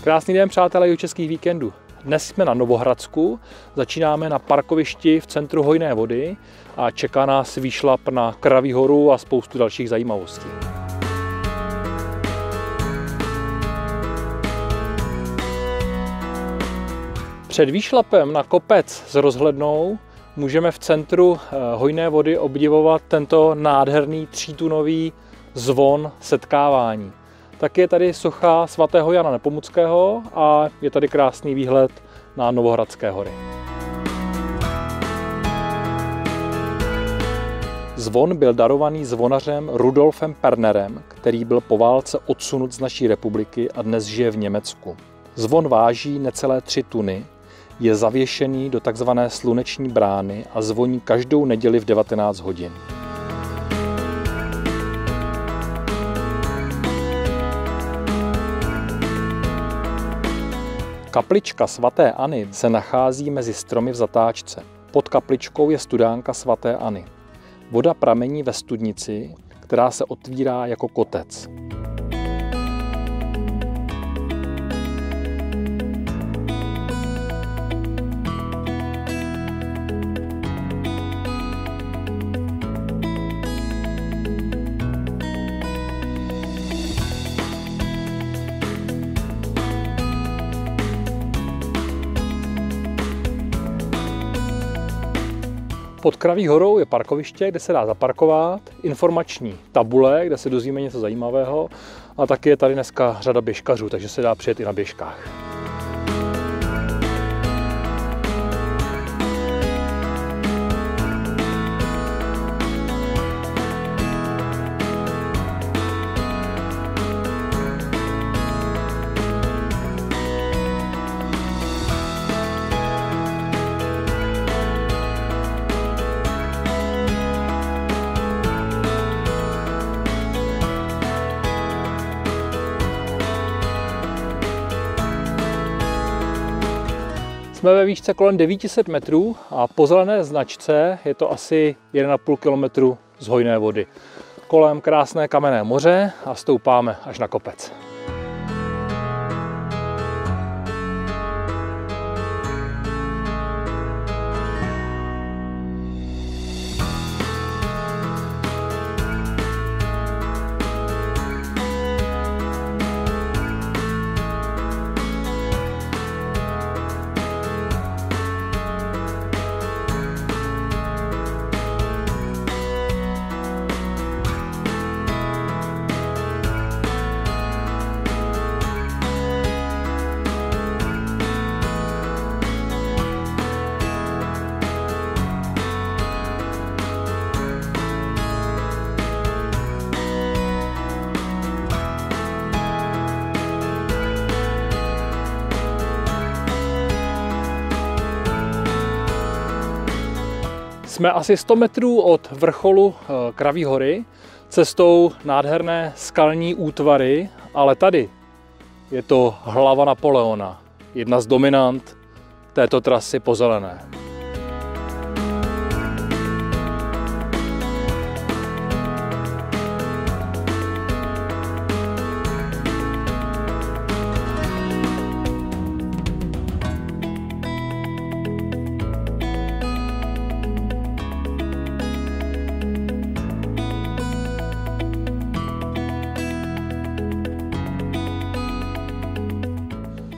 Krásný den, přátelé jihočeských víkendů. Dnes jsme na Novohradsku, začínáme na parkovišti v centru Hojné Vody a čeká nás výšlap na Kraví horu a spoustu dalších zajímavostí. Před výšlapem na kopec s rozhlednou můžeme v centru Hojné Vody obdivovat tento nádherný 3tunový zvon setkávání. Tak je tady socha svatého Jana Nepomuckého a je tady krásný výhled na Novohradské hory. Zvon byl darovaný zvonařem Rudolfem Pernerem, který byl po válce odsunut z naší republiky a dnes žije v Německu. Zvon váží necelé 3 tuny, je zavěšený do takzvané sluneční brány a zvoní každou neděli v 19 hodin. Kaplička svaté Anny se nachází mezi stromy v zatáčce. Pod kapličkou je studánka svaté Anny. Voda pramení ve studnici, která se otvírá jako kotec. Pod Kraví horou je parkoviště, kde se dá zaparkovat, informační tabule, kde se dozvíme něco zajímavého, a taky je tady dneska řada běžkařů, takže se dá přijet i na běžkách. Jsme ve výšce kolem 900 metrů a po zelené značce je to asi 1,5 kilometru z Hojné Vody. Kolem krásné kamenné moře a stoupáme až na kopec. Jsme asi 100 metrů od vrcholu Kraví hory, cestou nádherné skalní útvary, ale tady je to hlava Napoleona, jedna z dominant této trasy po zelené.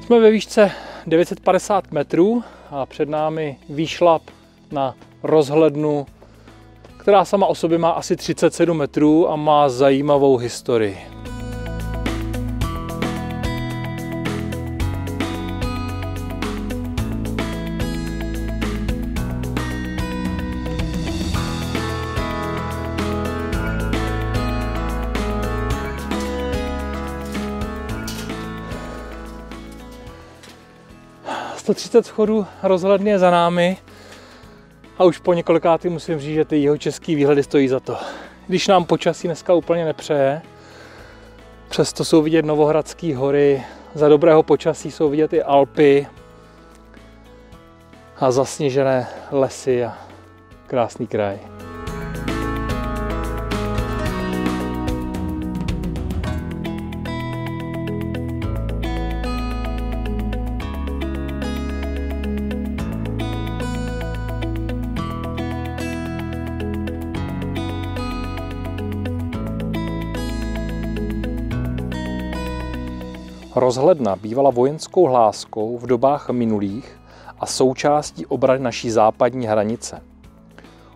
Jsme ve výšce 950 metrů a před námi výšlap na rozhlednu, která sama o sobě má asi 37 metrů a má zajímavou historii. To 30 schodů rozhledny je za námi a už po několikátý musím říct, že ty jihočeský výhledy stojí za to. Když nám počasí dneska úplně nepřeje, přesto jsou vidět Novohradské hory, za dobrého počasí jsou vidět i Alpy a zasněžené lesy a krásný kraj. Rozhledna bývala vojenskou hláskou v dobách minulých a součástí obrany naší západní hranice.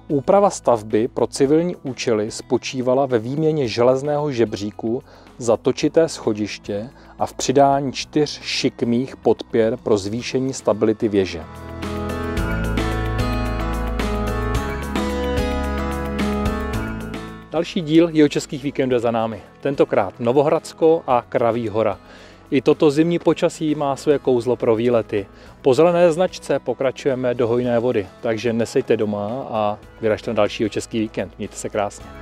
Úprava stavby pro civilní účely spočívala ve výměně železného žebříku za točité schodiště a v přidání 4 šikmých podpěr pro zvýšení stability věže. Další díl Jihočeských víkendů je za námi. Tentokrát Novohradsko a Kraví hora. I toto zimní počasí má své kouzlo pro výlety. Po zelené značce pokračujeme do Hojné vody, takže nesejte doma a vyražte na další Jihočeský víkend. Mějte se krásně.